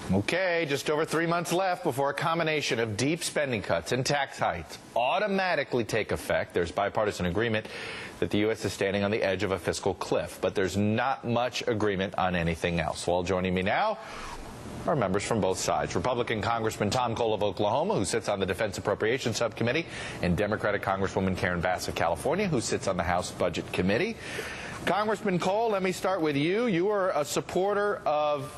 Okay, just over 3 months left before a combination of deep spending cuts and tax hikes automatically take effect. There's bipartisan agreement that the U.S. is standing on the edge of a fiscal cliff, but there's not much agreement on anything else. Well, joining me now are members from both sides. Republican Congressman Tom Cole of Oklahoma, who sits on the Defense Appropriations Subcommittee, and Democratic Congresswoman Karen Bass of California, who sits on the House Budget Committee. Congressman Cole, let me start with you. You are a supporter of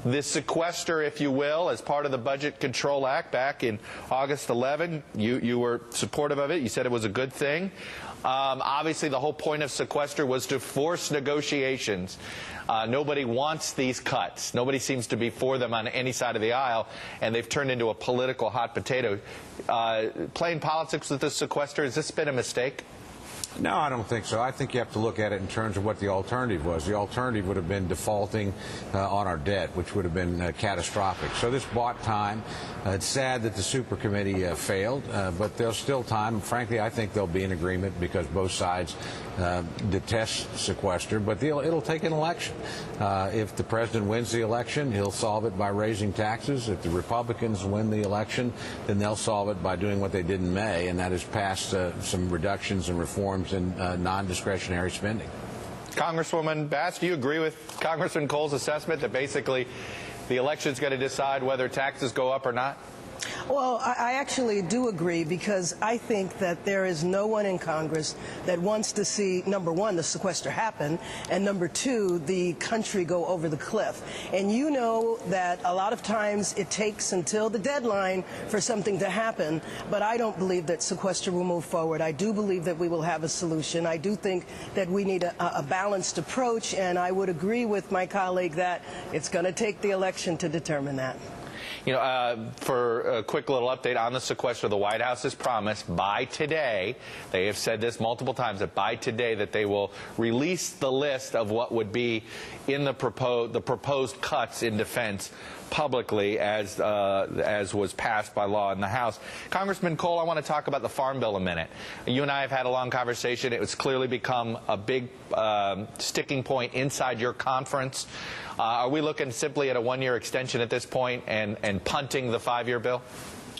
this sequester, if you will, as part of the Budget Control Act back in August 11. You were supportive of it. You said it was a good thing. Obviously, the whole point of sequester was to force negotiations. Nobody wants these cuts. Nobody seems to be for them on any side of the aisle, and they've turned into a political hot potato. Playing politics with the sequester, has this been a mistake? No, I don't think so. I think you have to look at it in terms of what the alternative was. The alternative would have been defaulting on our debt, which would have been catastrophic. So this bought time. It's sad that the super committee failed, but there's still time. Frankly, I think there'll be an agreement because both sides detest sequester, but it'll take an election. If the president wins the election, he'll solve it by raising taxes. If the Republicans win the election, then they'll solve it by doing what they did in May, and that is pass some reductions and reforms in non-discretionary spending. Congresswoman Bass, do you agree with Congressman Cole's assessment that basically the election's going to decide whether taxes go up or not? Well, I actually do agree, because I think that there is no one in Congress that wants to see, number one, the sequester happen, and number two, the country go over the cliff. And you know that a lot of times it takes until the deadline for something to happen, but I don't believe that sequester will move forward. I do believe that we will have a solution. I do think that we need a balanced approach, and I would agree with my colleague that it's going to take the election to determine that. You know, for a quick little update on the sequester, the White House has promised by today, they have said this multiple times, that by today that they will release the list of what would be in the proposed cuts in defense publicly as was passed by law in the House. Congressman Cole, I want to talk about the Farm Bill a minute. You and I have had a long conversation. It was clearly become a big sticking point inside your conference. Are we looking simply at a one-year extension at this point and punting the 5-year bill?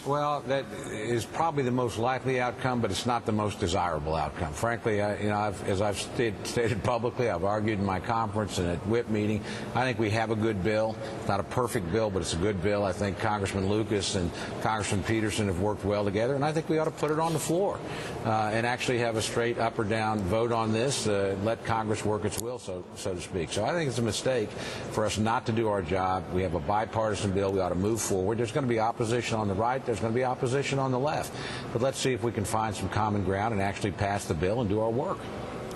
Well, that is probably the most likely outcome, but it's not the most desirable outcome. Frankly, as I've stated publicly, I've argued in my conference and at WHIP meeting, I think we have a good bill. It's not a perfect bill, but it's a good bill. I think Congressman Lucas and Congressman Peterson have worked well together, and I think we ought to put it on the floor and actually have a straight up or down vote on this, let Congress work its will, so to speak. So I think it's a mistake for us not to do our job. We have a bipartisan bill. We ought to move forward. There's going to be opposition on the right. There's going to be opposition on the left. But let's see if we can find some common ground and actually pass the bill and do our work.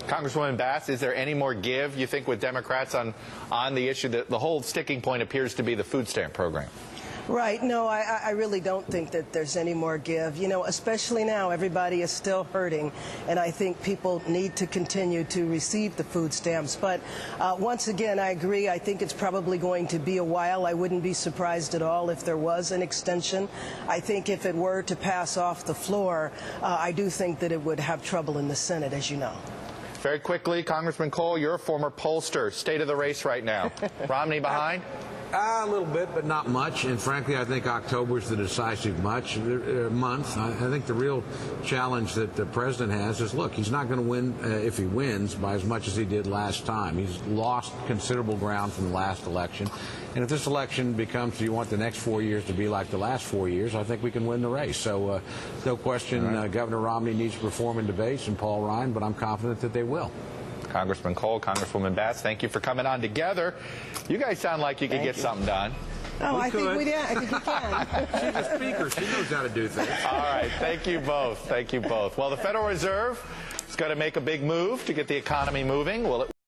Congresswoman Bass, is there any more give, you think, with Democrats on the issue that the whole sticking point appears to be the food stamp program? Right. No, I really don't think that there's any more give. You know, especially now, everybody is still hurting, and I think people need to continue to receive the food stamps. But once again, I agree. I think it's probably going to be a while. I wouldn't be surprised at all if there was an extension. I think if it were to pass off the floor, I do think that it would have trouble in the Senate, as you know. Very quickly, Congressman Cole, you're a former pollster. State of the race right now. Romney behind? A little bit, but not much. And frankly, I think October is the decisive month. I think the real challenge that the president has is, look, he's not going to win, if he wins, by as much as he did last time. He's lost considerable ground from the last election. And if this election becomes, do you want the next 4 years to be like the last 4 years, I think we can win the race. So no question, Governor Romney needs to perform in debates, and Paul Ryan, but I'm confident that they will. Congressman Cole, Congresswoman Bass, thank you for coming on together. You guys sound like you could get something done. Oh, I think we can. She's a speaker. She knows how to do things. All right. Thank you both. Thank you both. Well, the Federal Reserve is going to make a big move to get the economy moving. Will it